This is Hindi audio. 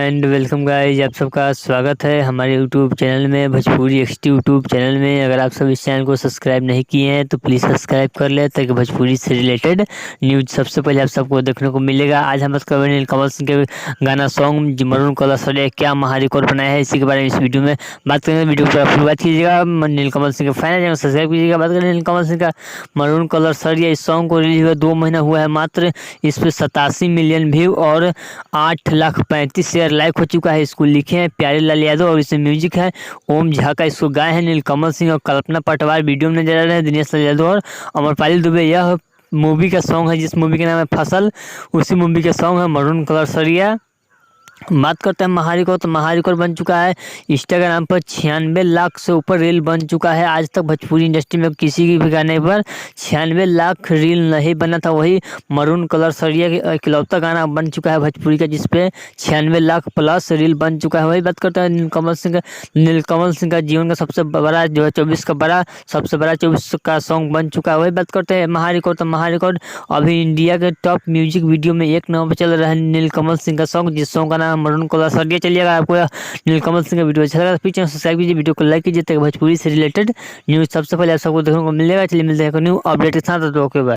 एंड वेलकम गाइस, आप सबका स्वागत है हमारे यूट्यूब चैनल में, भोजपुरी एक्सटी यूट्यूब चैनल में। अगर आप सब इस चैनल को सब्सक्राइब नहीं किए हैं तो प्लीज़ सब्सक्राइब कर ले, ताकि भोजपुरी से रिलेटेड न्यूज सबसे पहले आप सबको देखने को मिलेगा। आज हम बात कर रहे हैं नीलकमल सिंह के गाना सॉन्ग मरून कलर सड़िया क्या महा रिकॉर्ड बनाया है, इसी के बारे में इस वीडियो में बात करेंगे। वीडियो पर अपनी बात कीजिएगा, नीलकमल सिंह के फैन है सब्सक्राइब कीजिएगा। बात करें नीलकमल सिंह का मरून कलर सड़िया, इस सॉन्ग को रिलीज हुआ 2 महीना हुआ है मात्र। इस पर 87 मिलियन व्यू और 8,35,000 लाइक हो चुका है। इसको लिखे हैं प्यारे लाल यादव और इसमें म्यूजिक है ओम झा का। इसको गाए हैं नीलकमल सिंह और कल्पना पटवार। वीडियो में नजर आ रहे हैं दिनेश लाल यादव और अमरपाली दुबे। यह मूवी का सॉन्ग है जिस मूवी का नाम है फसल, उसी मूवी का सॉन्ग है मरून कलर सरिया। बात करते हैं महारिकॉर्ड, तो महारिकॉर्ड बन चुका है इंस्टाग्राम पर 96 लाख से ऊपर रील बन चुका है। आज तक भोजपुरी इंडस्ट्री में किसी की भी गाने पर 96 लाख रील नहीं बना था। वही मरून कलर सरिया के इकलौता गाना बन चुका है भोजपुरी का जिसपे 96 लाख प्लस रील बन चुका है। वही बात करते हैं नीलकमल सिंह का जीवन का सबसे बड़ा जो है 24 का बड़ा सबसे बड़ा 24 का सॉन्ग बन चुका है। वही बात करते हैं महारिकॉर्ड, तो महारिकॉर्ड अभी इंडिया के टॉप म्यूजिक वीडियो में 1 नंबर पर चल रहा है नीलकमल सिंह का सॉन्ग, जिस सॉन्ग का नाम मरून कलर सरिया। चलिएगा, आपको नीलकमल सिंह का वीडियो अच्छा लगा तो प्लीज सब्सक्राइब कीजिए, वीडियो को लाइक कीजिए, ताकि भोजपुरी से रिलेटेड न्यूज़ सबसे पहले आप सबको देखने को मिलेगा। चलिए मिलते हैं न्यू अपडेट के साथ, तो ओके बाय।